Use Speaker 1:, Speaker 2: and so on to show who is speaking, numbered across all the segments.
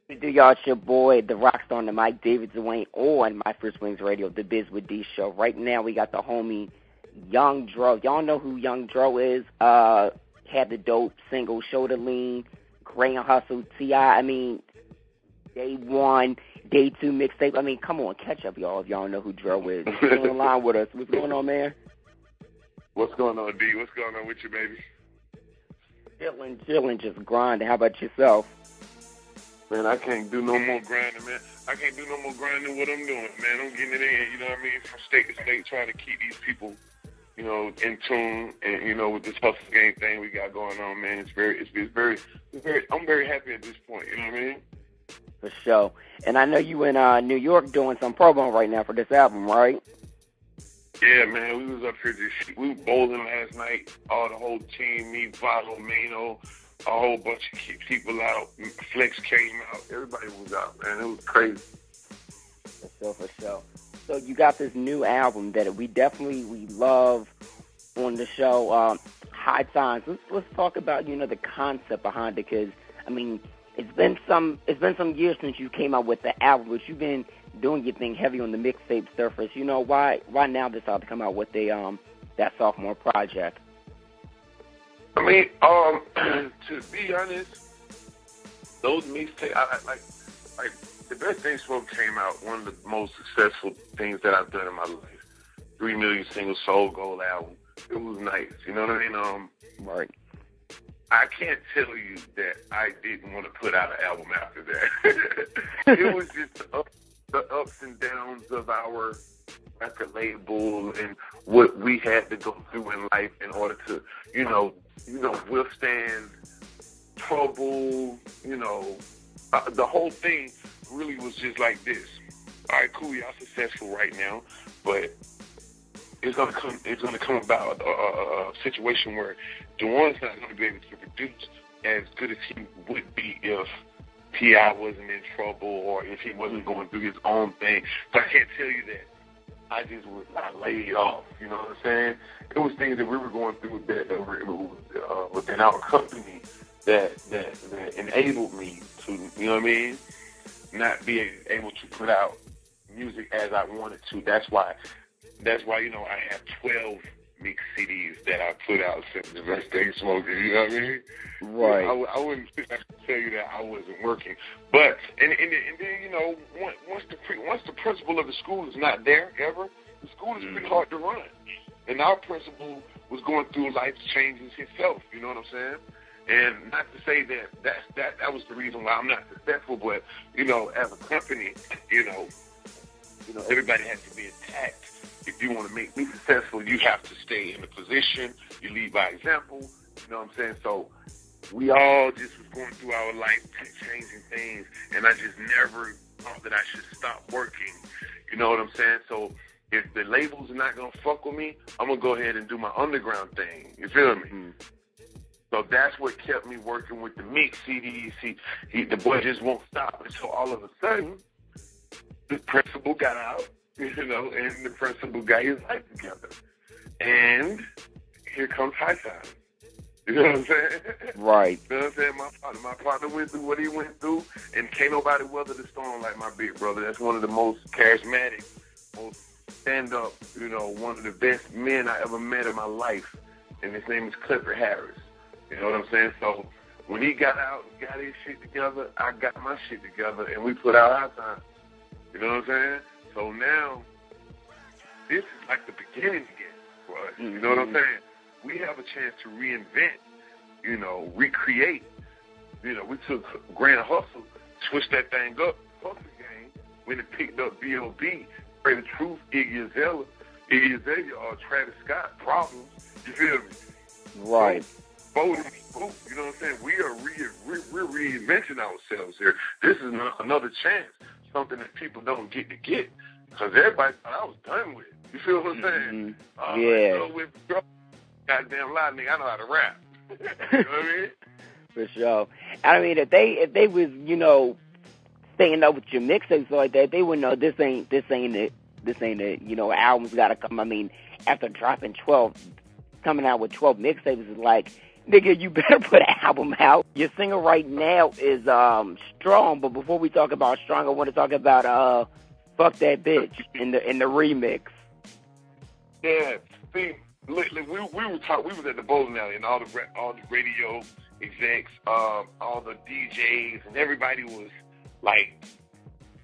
Speaker 1: Do y'all, it's your boy, the rock star, the Mike David Dwayne, on My First Wings Radio, the Biz with D show. Right now, we got the homie Young Dro. Y'all know who Young Dro is? Had the dope single Shoulder Lean, Grand Hustle, T.I. I mean, Day 1, Day 2 mixtape. I mean, come on, catch up, y'all, if y'all know who Dro is. He's on the line with us. What's going on, man?
Speaker 2: What's going on, D? What's going on with you, baby?
Speaker 1: Chilling, just grinding. How about yourself?
Speaker 2: Man, I can't do no more grinding, man. I can't do no more grinding what I'm doing, man. I'm getting it in, you know what I mean, from state to state, trying to keep these people, you know, in tune. And, you know, with this hustle game thing we got going on, man, it's very, I'm very happy at this point, you know what I mean?
Speaker 1: For sure. And I know you in New York doing some promo right now for this album, right?
Speaker 2: Yeah, man, we was up here we were bowling last night, all the whole team, me, Valo, Mano, a whole bunch of people out. Flex came out. Everybody was out, man. It was crazy.
Speaker 1: For sure. So you got this new album that we love on the show, High Times. Let's talk about, you know, the concept behind it, because, I mean, it's been some years since you came out with the album, but you've been doing your thing heavy on the mixtape surface. You know, why now decide to come out with that sophomore project?
Speaker 2: I mean, to be honest, those mixtapes, like the best things from came out. One of the most successful things that I've done in my life. 3 million single Soul Gold album. It was nice. You know what I mean?
Speaker 1: Right.
Speaker 2: I can't tell you that I didn't want to put out an album after that. It was just the ups and downs of our record label and what we had to go through in life in order to, you know, withstand trouble. You know, the whole thing really was just like this. All right, cool, y'all successful right now, but it's gonna come about a situation where Dewan's not gonna be able to produce as good as he would be if T.I. wasn't in trouble or if he wasn't going through his own thing. So I can't tell you that I just was not laid off. You know what I'm saying? It was things that we were going through that within our company that enabled me to, you know what I mean, not be able to put out music as I wanted to. That's why, you know, I have 12 mix CDs that I put out since the best day smoking, you know what I mean?
Speaker 1: Right.
Speaker 2: I wouldn't tell you that I wasn't working. But, and then, you know, once the principal of the school is not there ever, the school is pretty hard to run. And our principal was going through life changes himself, you know what I'm saying? And not to say that was the reason why I'm not successful, but, you know, as a company, you know, everybody has to be intact. If you want to make me successful, you have to stay in the position. You lead by example. You know what I'm saying? So we all just was going through our life, changing things, and I just never thought that I should stop working. You know what I'm saying? So if the labels are not going to fuck with me, I'm going to go ahead and do my underground thing. You feel me? Mm-hmm. So that's what kept me working with the mix CDs. The boy just won't stop until all of a sudden the principal got out. You know, and the principal got his life together. And here comes High Times. You know what I'm saying?
Speaker 1: Right.
Speaker 2: You know what I'm saying? My partner went through what he went through, and can't nobody weather the storm like my big brother. That's one of the most charismatic, most stand-up, you know, one of the best men I ever met in my life. And his name is Clifford Harris. You know what I'm saying? So when he got out and got his shit together, I got my shit together, and we put out High Times. You know what I'm saying? So now, this is like the beginning again for us. You know what I'm saying? We have a chance to reinvent, you know, recreate. You know, we took Grand Hustle, switched that thing up, Hustle Game, when it picked up B.O.B., Pray the Truth, Iggy Azalea, or Travis Scott, Problems. You feel me?
Speaker 1: Right.
Speaker 2: So, you know what I'm saying? We're reinventing ourselves here. This is another chance, something that people don't get to get. Because everybody thought I was done with. You feel what I'm saying?
Speaker 1: Yeah.
Speaker 2: With goddamn lot, nigga, I know how to rap. You know what I mean?
Speaker 1: For sure. I mean, if they was, you know, staying up with your mixtapes like that, they would know this ain't it. You know, albums got to come. I mean, after dropping 12, coming out with 12 mixtapes is like Nigga, you better put an album out. Your singer right now is Strong, but before we talk about Strong, I want to talk about Fuck That Bitch in the remix.
Speaker 2: Yeah, see, we was at the bowling alley, and all the radio execs, all the DJs, and everybody was like,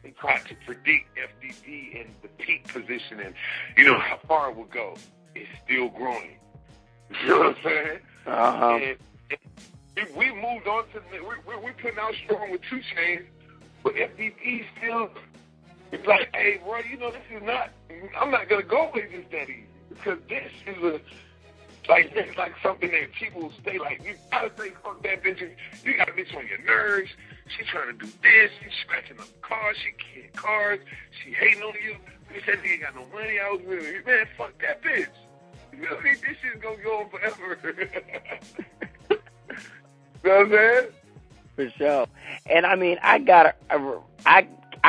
Speaker 2: they tried to predict FDB in the peak position and, you know, how far it would go. It's still growing. You know what I'm saying?
Speaker 1: Uh-huh.
Speaker 2: And we moved on to, we putting out Strong with 2 Chainz, but FDB still, it's like, hey, bro, you know, this is not, I'm not going to go with this that easy. Because this is it's like something that people stay like, you gotta say fuck that bitch. You got a bitch on your nerves. She trying to do this. She scratching up cars. She killing cars. She hating on you. She said she ain't got no money. I was with her. Man, fuck that bitch. You know what I mean? This shit's gonna go on forever. You know what I'm saying?
Speaker 1: For sure. And I mean, I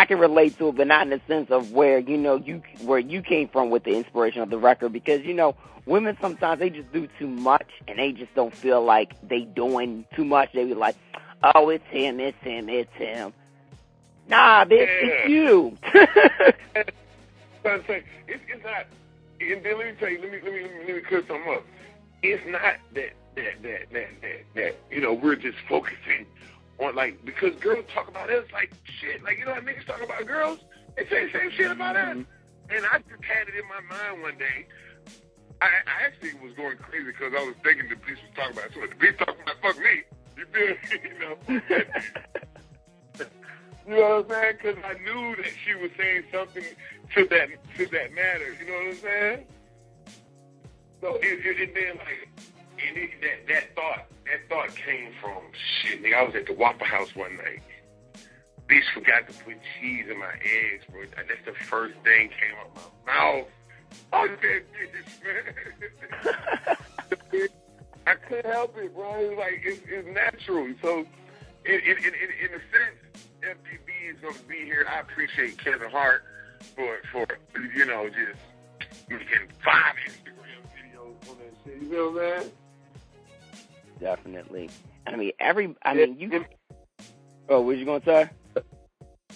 Speaker 1: can relate to it, but not in the sense of where, you know, where you came from with the inspiration of the record, because, you know, women sometimes they just do too much and they just don't feel like they doing too much. They be like, oh, it's him. Nah, bitch, it's you.
Speaker 2: I'm saying, it's not. And then let me tell you, let me clear something up. It's not that you know, we're just focusing on, like, because girls talk about us like shit. Like, you know how niggas talk about girls? They say the same shit about us. And I just had it in my mind one day. I actually was going crazy because I was thinking the bitch was talking about, so the bitch talking about fuck me. You feel me? You know? You know what I'm saying? Because I knew that she was saying something to that matter. You know what I'm saying? So it then, like, that thought came from shit. Nigga, I was at the Waffle House one night. Bitch forgot to put cheese in my eggs, bro. That's the first thing came out my mouth. Oh, that bitch, man. I couldn't help it, bro. It's like, it's natural. So, in a sense, FDB is going to be here. I appreciate Kevin Hart for you know, just making 5 Instagram videos on that shit. You know what I'm saying?
Speaker 1: Definitely. Oh, what you going to say?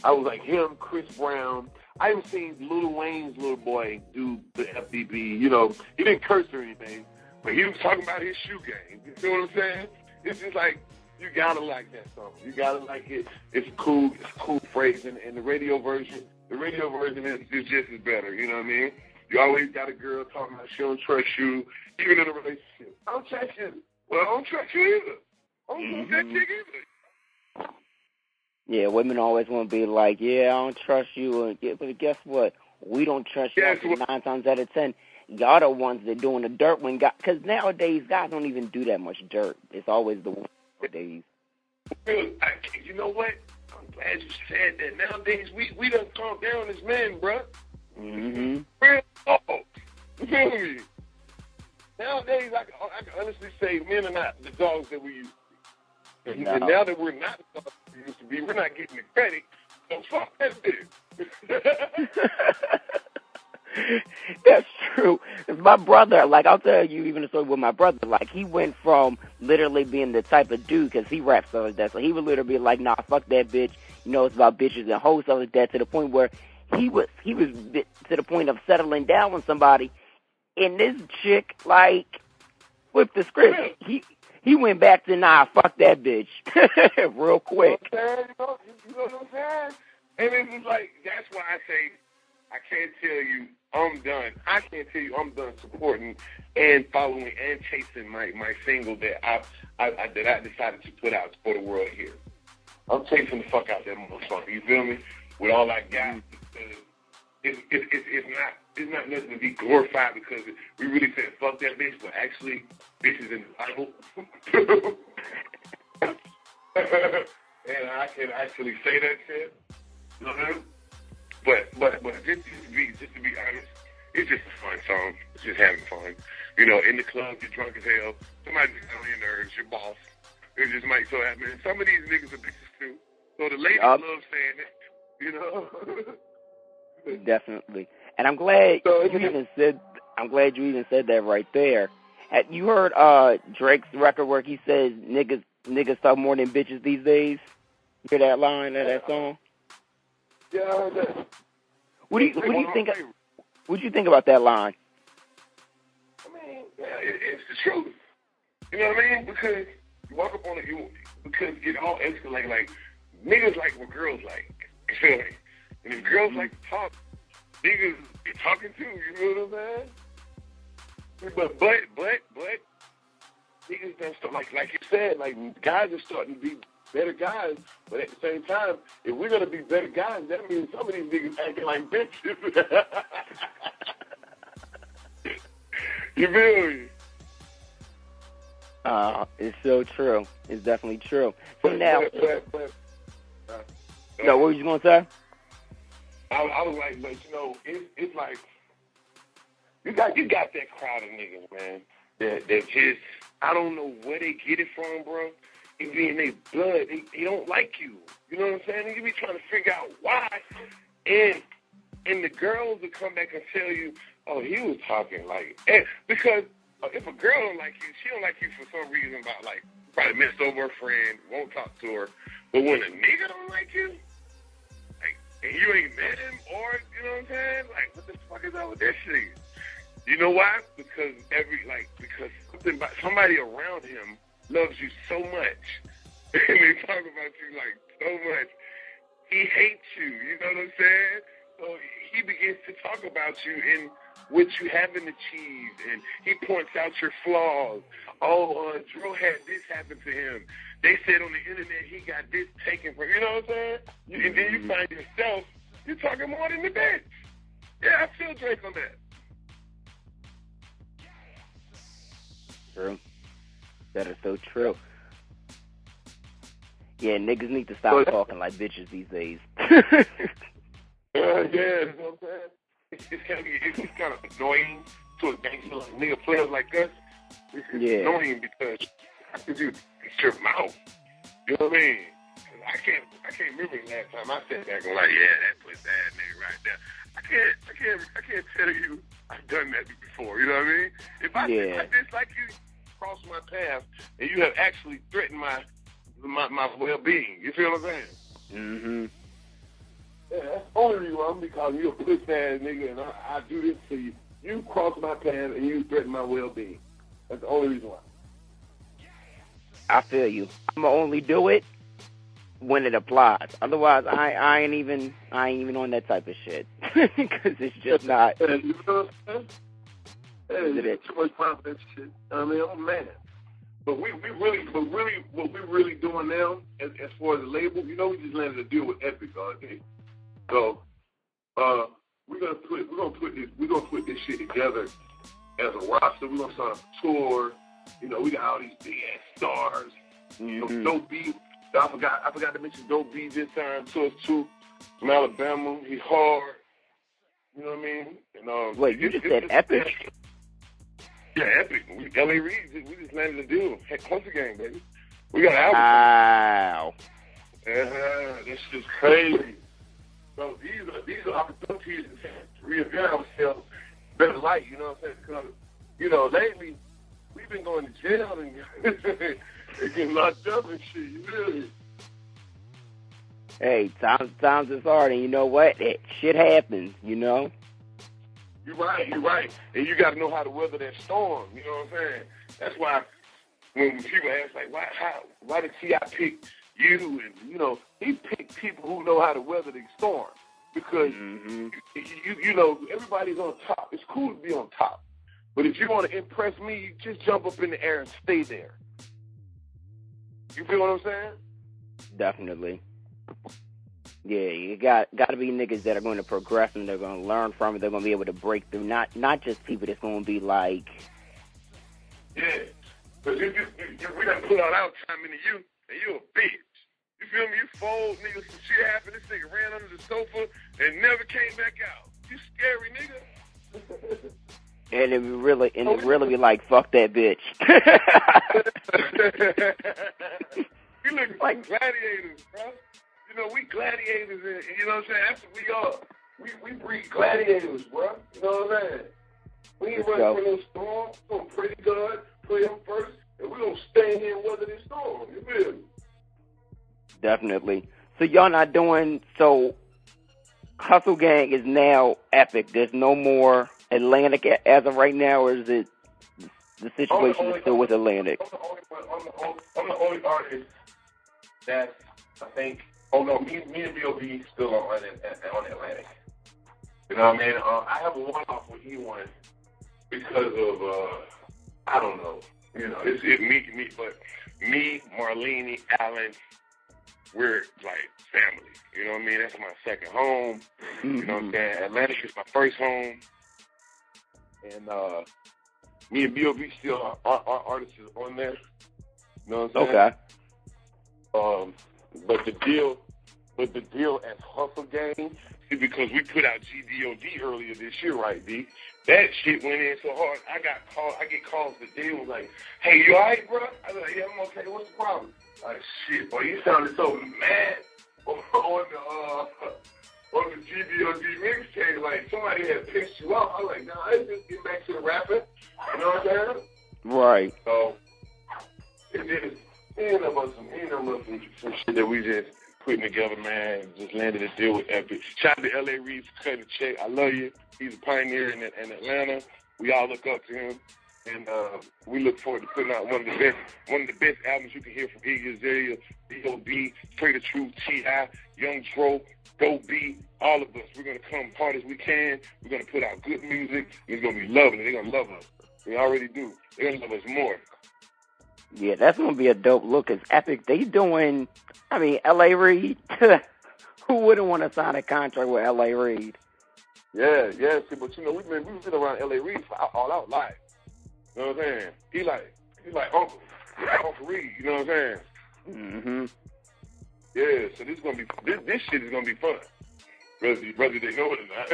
Speaker 2: I was like him, Chris Brown. I even seen Lil Wayne's little boy do the FDB. You know, he didn't curse or anything, but he was talking about his shoe game. You know what I'm saying? It's just like, you gotta like that song. You gotta like it. It's cool phrase. And the radio version is just as better. You know what I mean? You always got a girl talking about she don't trust you, even in a relationship. I don't trust you. Well, I don't trust you either. I don't trust that chick either.
Speaker 1: Yeah, women always want to be like, yeah, I don't trust you. But guess what? We don't trust you. 9 times out of 10, y'all the ones that doing the dirt when guys. Because nowadays, guys don't even do that much dirt. It's always the women nowadays.
Speaker 2: You know what? I'm glad you said that. Nowadays, we done calm down as men, bro.
Speaker 1: Mm-hmm.
Speaker 2: Real talk. You feel me? Nowadays, I can honestly say men are not the dogs that we used to be. No. And now that we're not the dogs that we used to be, we're not getting the credit. So fuck that bitch.
Speaker 1: That's true. My brother, like, I'll tell you even a story with my brother. Like, he went from literally being the type of dude, because he raps stuff like that, so he would literally be like, nah, fuck that bitch. You know, it's about bitches and hoes, stuff like that, to the point where he was to the point of settling down with somebody. And this chick, like, flipped the script. He went back to, nah, fuck that bitch, real quick.
Speaker 2: You know what I'm saying? And it's just like, that's why I say, I can't tell you I'm done. I can't tell you I'm done supporting and following and chasing my single that I decided to put out for the world here. I'm chasing the fuck out that motherfucker. You feel me? With all I got, it's not nothing to be glorified, because we really said fuck that bitch, but actually bitch is in the Bible. And I can actually say that shit. You know what I mean? But just to be honest, it's just a fun song. It's just having fun. You know, in the club, you're drunk as hell. Somebody gets on your nerves, your boss. It just might so happen. And some of these niggas are bitches too. So the ladies love saying it. You know.
Speaker 1: Definitely. And I'm glad you even said that right there. You heard Drake's record where he says niggas talk more than bitches these days? You hear that line of that song?
Speaker 2: Yeah, I heard that.
Speaker 1: What do you think? What do you think about that line?
Speaker 2: I mean, it's the truth. You know what I mean? Because you walk up on it, because it all escalates. Like, niggas like what girls like. You feel me? And if girls like to talk, niggas be talking too. You know what I'm saying? But niggas done start, like you said, like guys are starting to be better guys. But at the same time, if we're gonna be better guys, that means some of these niggas acting like bitches. You feel me?
Speaker 1: It's so true. It's definitely true. So now, no, what were you gonna say?
Speaker 2: I was like, but you know, it's like you got that crowd of niggas, man. That just, I don't know where they get it from, bro. It be in their blood. They don't like you. You know what I'm saying? You be trying to figure out why, and the girls will come back and tell you, oh, he was talking like, because if a girl don't like you, she don't like you for some reason about like probably messed over a friend, won't talk to her. But when a nigga don't like you, like, and you ain't met him, or you know what I'm saying? Like, what the fuck is up with this shit? You know why? Because somebody around him loves you so much, and they talk about you like so much. He hates you. You know what I'm saying? So he begins to talk about you in what you haven't achieved, and he points out your flaws. Oh, Drew had this happen to him. They said on the internet he got this taken from, you know what I'm saying? And then you find yourself, you're talking more than the bitch. Yeah, I feel Drake on that.
Speaker 1: True. That is so true. Yeah, niggas need to stop talking like bitches these days.
Speaker 2: Yeah, you know what I'm saying? It's kind of annoying to a gangster like nigga players like us. It's annoying because how could you fix your mouth? You know what I mean? I can't remember the last time I sat back and like, yeah, that was that nigga right there. I can't tell you I've done that before. You know what I mean? If I dislike you, cross my path, and you have actually threatened my well-being. You feel what I'm saying?
Speaker 1: Mm-hmm.
Speaker 2: Yeah, that's the only reason why I'm because you're a puss-ass nigga, and I do this to you. You cross my path, and you threaten my well-being. That's the only reason why.
Speaker 1: I feel you. I'm gonna only do it when it applies. Otherwise, I ain't even on that type of shit because it's just not.
Speaker 2: You know what I'm saying? Hey, too much confidence shit. I mean, I'm a man. But what we really doing now, as far as the label, you know, we just landed a deal with Epic, okay? So, we're gonna put this shit together as a roster. We're gonna start a tour. You know, we got all these big ass stars. You know, Dope B. I forgot to mention Dope B this time to us too. From Alabama, he's hard. You know what I mean? And,
Speaker 1: wait, you just said Epic?
Speaker 2: Yeah, Epic. L.A. Reid, we just landed a deal. Hunter Gang, baby. We got an album.
Speaker 1: Wow.
Speaker 2: This is crazy. So these are opportunities to reinvent ourselves, better life, you know what I'm saying? Because, you know, lately, we've been going to jail and getting locked up and shit, you know?
Speaker 1: Hey, times is hard, and you know what? Shit happens, you know?
Speaker 2: You're right. And you got to know how to weather that storm, you know what I'm saying? That's why when people ask, like, why did T.I. pick you? And, you know, he picked people who know how to weather the storm. Because, you know, everybody's on top. It's cool to be on top. But if you want to impress me, you just jump up in the air and stay there. You feel what I'm saying?
Speaker 1: Definitely. Yeah, you got to be niggas that are going to progress and they're going to learn from it. They're going to be able to break through. Not just people that's going to be like...
Speaker 2: Yeah, because if we done put all our time into you, and you a bitch. You feel me? You fold, nigga, some shit happened. This nigga ran under the sofa and never came back out. You scary, nigga.
Speaker 1: And it really be like, fuck that bitch.
Speaker 2: You look like gladiators, bro. You know, we gladiators, and you know what I'm saying? That's what we are. We breed gladiators, bro. You know what I'm saying? We ain't running from no storm. We're going to pray to God, pray Him first, and we're going to stand here and weather this storm. You feel me?
Speaker 1: Definitely. So y'all not doing, so Hustle Gang is now Epic. There's no more Atlantic as of right now, or is it the situation is still with Atlantic?
Speaker 2: I'm the only artist that's, I think, oh no, me and B.O.B. still on Atlantic. You know what I mean? I have a one-off with E1 because of, I don't know. You know, it's me, but me, Marlene, Allen, we're like family. You know what I mean? That's my second home. Mm-hmm. You know what I'm saying? Atlantic is my first home. And me and B.O.B. still our artists is on there. You know what I'm saying?
Speaker 1: Okay.
Speaker 2: But the deal as Hustle Gang is because we put out GDOD earlier this year, right, D? That shit went in so hard. I get calls today was like, "Hey, you alright, bro?" I was like, "Yeah, I'm okay. What's the problem?" Like, shit, boy, you sounded so mad on the GDOD mixtape, like somebody had pissed you off. I was like, "Nah, let's just get back to the rapping." You know what I'm saying?
Speaker 1: Right.
Speaker 2: So it just ain't about some shit that we just putting together, man. Just landed a deal with Epic. Shout out to L.A. Reid for cutting the check. I love you. He's a pioneer in Atlanta. We all look up to him, and we look forward to putting out one of the best albums you can hear from Iggy Azalea, B.O.B., Pray the Truth, T.I., Young Dro, Go B, all of us. We're gonna come hard as we can. We're gonna put out good music. It's gonna be loving it. They're gonna love us. They already do. They're gonna love us more.
Speaker 1: Yeah, that's going to be a dope look. Cause Epic, they doing, I mean, L.A. Reid. Who wouldn't want to sign a contract with L.A. Reid?
Speaker 2: Yeah, see, but you know, we've been around L.A. Reid for All Out Live. You know what I'm saying? He's like Uncle. Uncle Reid, you know what I'm saying?
Speaker 1: Mm-hmm.
Speaker 2: Yeah, so this shit is gonna be fun. Whether they know it or not.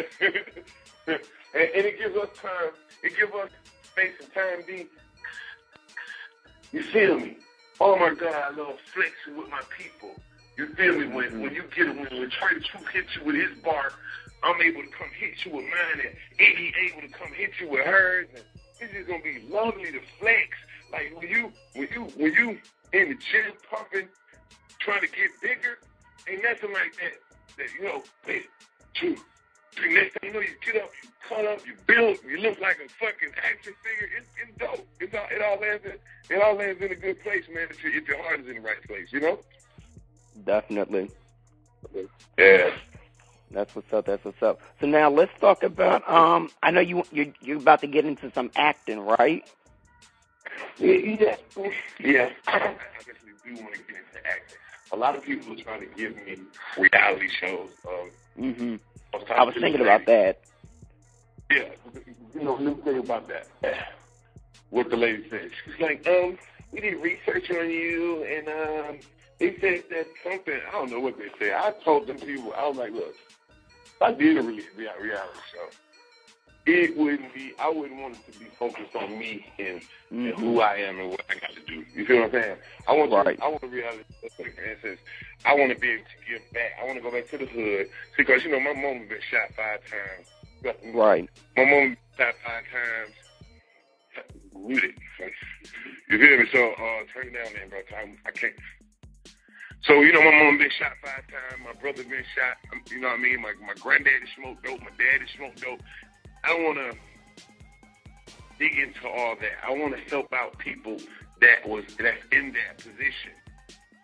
Speaker 2: and it gives us time, it gives us space and time, D. You feel me? Oh my God, I love flexing with my people. You feel me? When Trey the Truth hits you with his bar, I'm able to come hit you with mine, and Iggy able to come hit you with hers. And it's just gonna be lovely to flex. Like when you in the gym pumping, trying to get bigger, ain't nothing like that. That you know, next thing you know, you get up, you cut up, you build, you look like a fucking action figure. It's dope. It all lands in a good place, man. If your heart is in the right place, you know.
Speaker 1: Definitely.
Speaker 2: Yeah.
Speaker 1: That's what's up. So now let's talk about. I know you're about to get into some acting, right?
Speaker 2: Yeah. I definitely do want to get into acting. A lot of people are trying to give me reality shows.
Speaker 1: Mm-hmm. I was thinking about that.
Speaker 2: Yeah, you know, let me tell you about that. What the lady said. She's like, we did research on you, and they said that something, I don't know what they said. I told them people, I was like, look, if I did a reality show, I wouldn't want it to be focused on me and who I am and what I got to do. You feel what I'm saying? I want a reality show, for instance, I want to be able to give back. I want to go back to the hood because, you know, my mom has been shot 5 times.
Speaker 1: Right.
Speaker 2: My mom shot 5 times. Rooted. You feel me? So, turn it down there, bro. I can't. So, you know, my mom been shot 5 times. My brother been shot. You know what I mean? My granddaddy smoked dope. My daddy smoked dope. I don't want to dig into all that. I want to help out people that's in that position.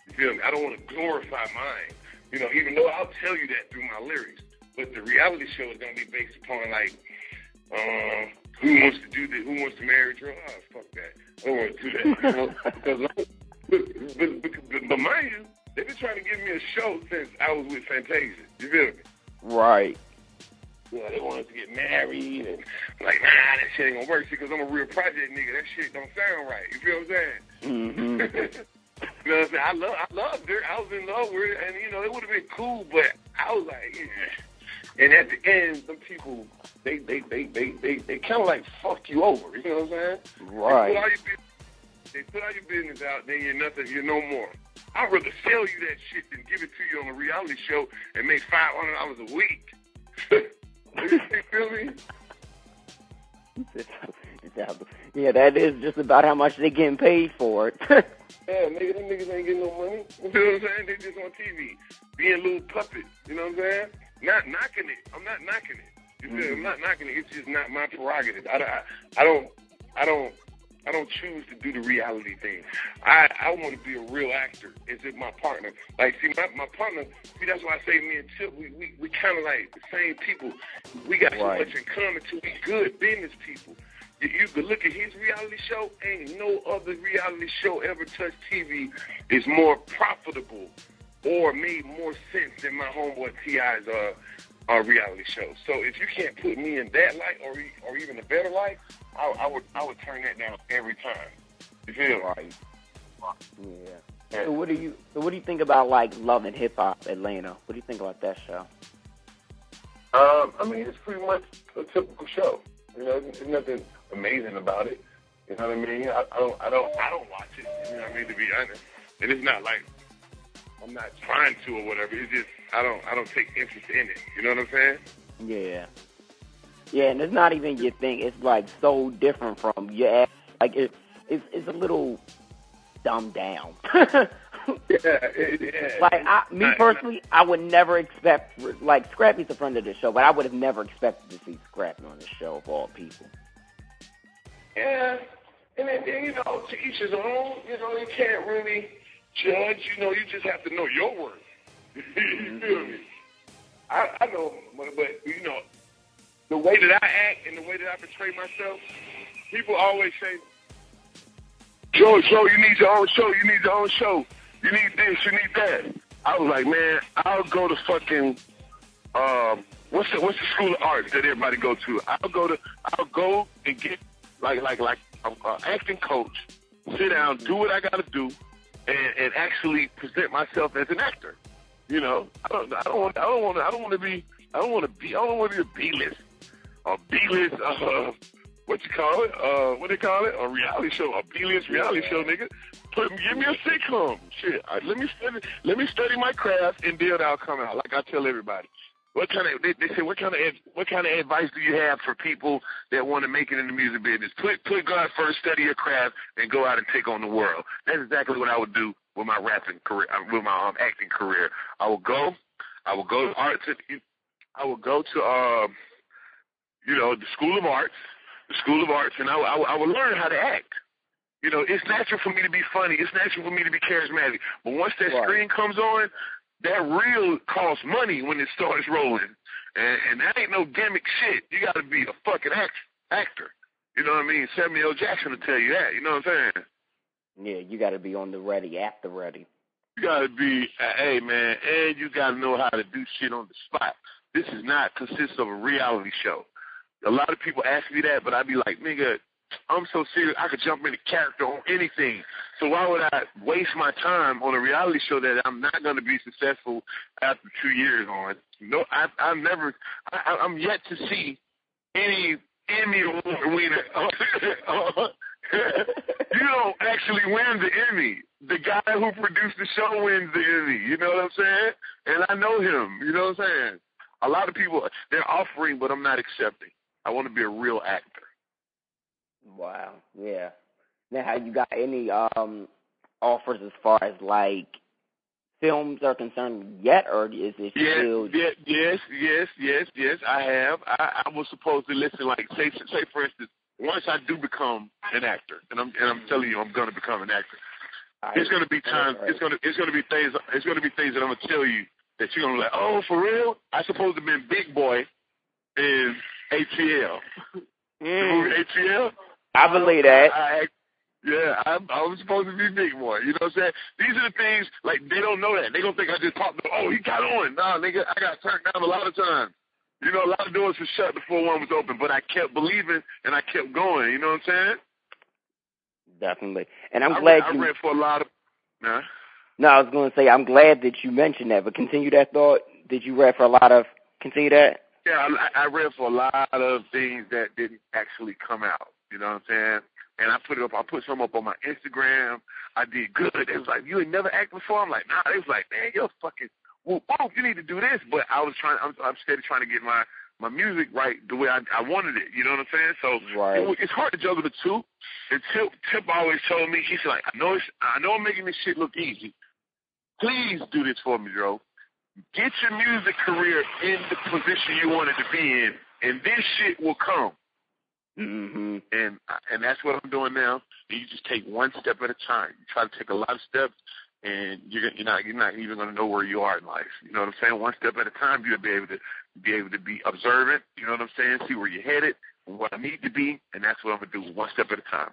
Speaker 2: You feel me? I don't want to glorify mine. You know, even though I'll tell you that through my lyrics. But the reality show is going to be based upon, like, who wants to do this? Who wants to marry Drew? Oh, fuck that. I don't want to do that. But mind you, they've been trying to give me a show since I was with Fantasia. You feel me?
Speaker 1: Right.
Speaker 2: Yeah, they want us to get married and like, nah, that shit ain't gonna work because I'm a real project nigga. That shit don't sound right. You feel what I'm saying?
Speaker 1: Mm-hmm.
Speaker 2: You know what I'm saying? I loved her. I was in love with her, and you know, it would have been cool, but I was like, yeah. And at the end, some people they kind of like fuck you over. You know what I'm saying?
Speaker 1: Right.
Speaker 2: They put all your business out, then you're nothing. You're no more. I'd rather sell you that shit than give it to you on a reality show and make $500 a week. You feel me?
Speaker 1: Yeah, that is just about how much they're getting paid for it.
Speaker 2: Yeah, nigga, them niggas ain't getting no money. You know what I'm saying? They just on TV, being little puppets. You know what I'm saying? Not knocking it. I'm not knocking it. You feel? I'm not knocking it. It's just not my prerogative. I don't choose to do the reality thing. I want to be a real actor. Is it my partner? Like, see, my partner. See, that's why I say me and Tip. We kind of like the same people. We got so much in common too. We good business people. You could look at his reality show. Ain't no other reality show ever touched TV is more profitable or made more sense than my homeboy T.I.'s reality show. So if you can't put me in that light or even a better light, I would turn that down every time. You feel right?
Speaker 1: Yeah. So what do you think about like Love and Hip Hop Atlanta? What do you think about that show?
Speaker 2: I mean, it's pretty much a typical show. You know, there's nothing amazing about it. You know what I mean? I don't watch it. You know what I mean? To be honest, and it's not like I'm not trying to or whatever. It's just I don't take interest in it. You know what I'm saying?
Speaker 1: Yeah. Yeah, and it's not even your thing. It's like so different from your ass. Like it's a little dumbed down. Like me personally, I would never expect like Scrappy's a friend of the show, but I would have never expected to see Scrappy on the show of all people.
Speaker 2: Yeah, and then you know, to each his own. You know, you can't really judge. You know, you just have to know your worth. You feel me? I know, but you know, the way that I act and the way that I portray myself, people always say, Joe, you need your own show. You need your own show. You need this. You need that. I was like, man, I'll go to fucking what's the school of arts that everybody go to? I'll go and get like an acting coach, sit down, do what I gotta do, and actually present myself as an actor. You know, I don't want to be a B-list. A B-list, what you call it? What they call it? A reality show, a B-list reality show, nigga. Give me a sitcom. Shit, let me study my craft, and then I'll come out. Like I tell everybody. They say what kind of advice do you have for people that want to make it in the music business? Put God first, study your craft, and go out and take on the world. That's exactly what I would do with my rapping career, with my acting career. I would go to arts. I would go to the School of Arts, and I would learn how to act. You know, it's natural for me to be funny. It's natural for me to be charismatic. But once that screen comes on, that reel costs money when it starts rolling. And that ain't no gimmick shit. You got to be a fucking actor. You know what I mean? Samuel L. Jackson will tell you that. You know what I'm saying?
Speaker 1: Yeah, you got to be on the ready, at the ready.
Speaker 2: You got to be, hey, man, and you got to know how to do shit on the spot. This is not consists of a reality show. A lot of people ask me that, but I be like, nigga, I'm so serious, I could jump into character on anything. So why would I waste my time on a reality show that I'm not going to be successful after 2 years on? No, I'm yet to see any Emmy award winner. You don't actually win the Emmy. The guy who produced the show wins the Emmy. You know what I'm saying? And I know him. You know what I'm saying? A lot of people, they're offering, but I'm not accepting. I want to be a real actor.
Speaker 1: Wow. Yeah. Now, have you got any offers as far as like films are concerned yet, or is it still? Yes. I have. I was supposed to listen. Like say for instance, once I do become an actor, and I'm telling you, I'm going to become an actor. It's going to be times. Right. It's going to be things. It's going to be things that I'm going to tell you that you're going to be like, oh, for real? I supposed to have been Big Boy in ATL. The movie ATL. I believe that.
Speaker 2: I was supposed to be Big Boy. You know what I'm saying? These are the things, like, they don't know that. They don't think I just popped up. Oh, he got on. Nah, nigga, I got turned down a lot of times. You know, a lot of doors were shut before one was open, but I kept believing and I kept going. You know what I'm saying?
Speaker 1: Definitely. And I'm glad
Speaker 2: I read for a lot of... Nah.
Speaker 1: No, I was going to say, I'm glad that you mentioned that, but continue that thought. Did you read for a lot of... Continue that?
Speaker 2: Yeah, I read for a lot of things that didn't actually come out. You know what I'm saying? And I put it up. I put some up on my Instagram. I did good. It was like, you ain't never acted before? I'm like, nah. It was like, man, you're fucking, whoop, you need to do this. But I was trying, I'm steady trying to get my my music right the way I wanted it. You know what I'm saying? So
Speaker 1: right.
Speaker 2: it's hard to juggle the two. And Tip always told me, he's like, I know I'm making this shit look easy. Please do this for me, Joe. Get your music career in the position you want it to be in, and this shit will come.
Speaker 1: Mm-hmm.
Speaker 2: And that's what I'm doing now. You just take one step at a time. You try to take a lot of steps, and you're not even going to know where you are in life. You know what I'm saying? One step at a time, you'll be able to be observant. You know what I'm saying? See where you're headed and what I need to be, and that's what I'm going to do, one step at a time.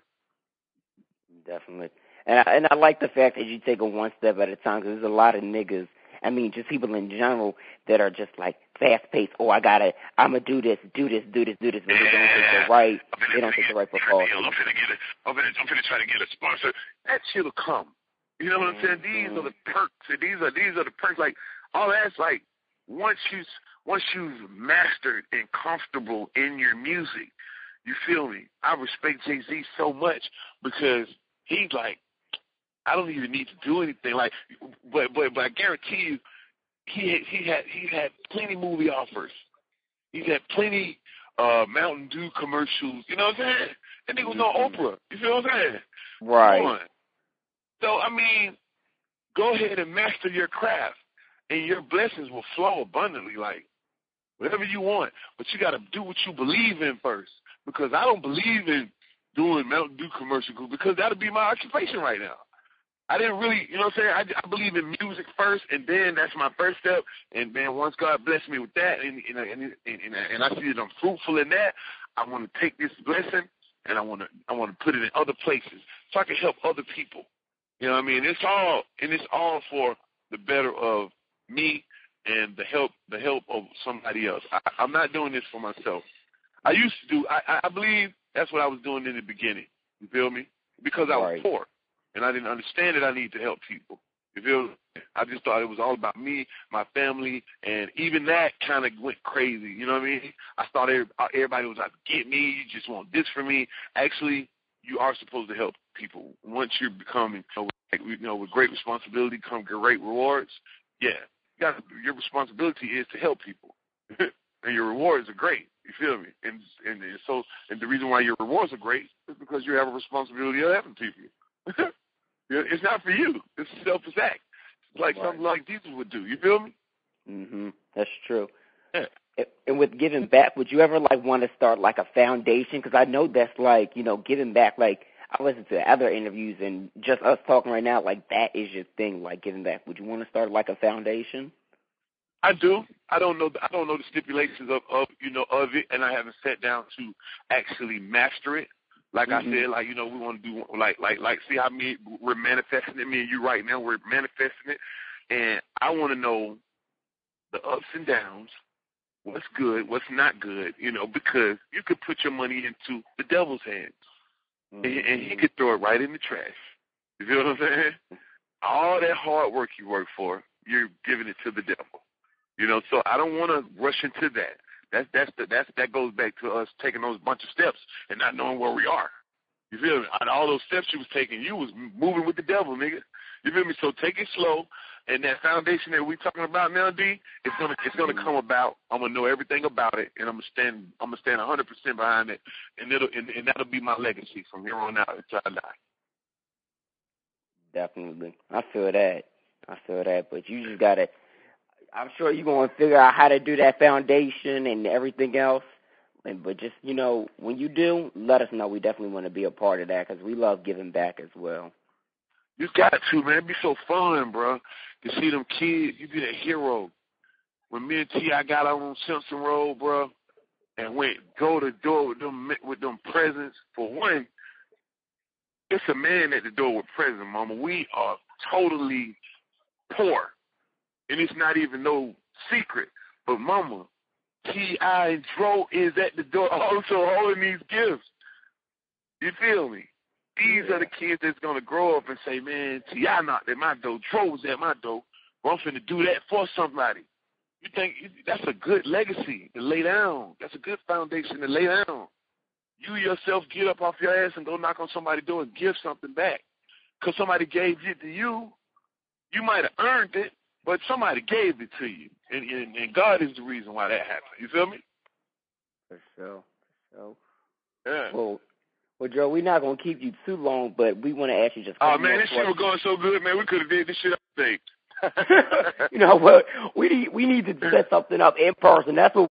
Speaker 1: Definitely. And I like the fact that you take it one step at a time, because there's a lot of niggas, I mean, just people in general that are just like fast-paced. Oh, I'm going to do this, but they don't take the right, precautions.
Speaker 2: I'm going to try to get a sponsor. That shit will come. You know what I'm saying? These are the perks. These are the perks. Like, all that's like, once you've mastered and comfortable in your music, you feel me? I respect Jay-Z so much because he's like, I don't even need to do anything. Like, but I guarantee you, he had plenty movie offers. He's had plenty Mountain Dew commercials. You know what I'm saying? That nigga was on Oprah. You feel what I'm saying?
Speaker 1: Right.
Speaker 2: Come on. So I mean, go ahead and master your craft, and your blessings will flow abundantly. Like whatever you want, but you got to do what you believe in first. Because I don't believe in doing Mountain Dew commercials because that'll be my occupation right now. I didn't really, you know what I'm saying? I believe in music first, and then that's my first step. And then once God blessed me with that, and I see that I'm fruitful in that, I want to take this blessing and I want to put it in other places so I can help other people. You know what I mean? It's all for the better of me and the help of somebody else. I'm not doing this for myself. I used to do. I believe that's what I was doing in the beginning. You feel me? Because I was poor. And I didn't understand that I need to help people. You feel? I just thought it was all about me, my family, and even that kind of went crazy. You know what I mean? I thought everybody was like, "Get me! You just want this for me." Actually, you are supposed to help people. Once you're becoming, with great responsibility come great rewards. Yeah, your responsibility is to help people, and your rewards are great. You feel me? And the reason why your rewards are great is because you have a responsibility of helping people. It's not for you. It's a selfish act. It's like something like Jesus would do. You feel me?
Speaker 1: Mm-hmm. That's true.
Speaker 2: Yeah.
Speaker 1: And with giving back, would you ever want to start a foundation? Because I know that's giving back. I listened to other interviews and just us talking right now, that is your thing, giving back. Would you want to start a foundation?
Speaker 2: I do. I don't know the stipulations of it, and I haven't sat down to actually master it. Like I said, we want to do see how we're manifesting it. Me and you right now, we're manifesting it, and I want to know the ups and downs, what's good, what's not good, because you could put your money into the devil's hands, and he could throw it right in the trash. You feel what I'm saying? All that hard work you work for, you're giving it to the devil. So I don't want to rush into that. That goes back to us taking those bunch of steps and not knowing where we are. You feel me? Out of all those steps you was taking, you was moving with the devil, nigga. You feel me? So take it slow, and that foundation that we talking about now, D, it's gonna come about. I'm gonna know everything about it, and I'm gonna stand 100% behind it, and that'll be my legacy from here on out until I die.
Speaker 1: Definitely, I feel that. But you just gotta. I'm sure you're going to figure out how to do that foundation and everything else. But just, when you do, let us know. We definitely want to be a part of that because we love giving back as well.
Speaker 2: You got to, man. It'd be so fun, bro, to see them kids. You be that hero. When me and T.I. got out on Simpson Road, bro, and went door to door with them presents. For one, it's a man at the door with presents, mama. We are totally poor. And it's not even no secret. But, mama, T.I. and Dro is at the door also holding these gifts. You feel me? These are the kids that's going to grow up and say, man, T.I. knocked at my door. Dro was at my door. Well, I'm finna do that for somebody. You think that's a good legacy to lay down. That's a good foundation to lay down. You yourself get up off your ass and go knock on somebody's door and give something back. Because somebody gave it to you. You might have earned it. But somebody gave it to you, and God is the reason why that happened. You feel me?
Speaker 1: For sure.
Speaker 2: Yeah.
Speaker 1: Well, Joe, we're not gonna keep you too long, but we want to ask you just.
Speaker 2: Oh man, this shit was going so good, man. We could have did this shit upstate.
Speaker 1: You know what? We need to set something up in person. That's what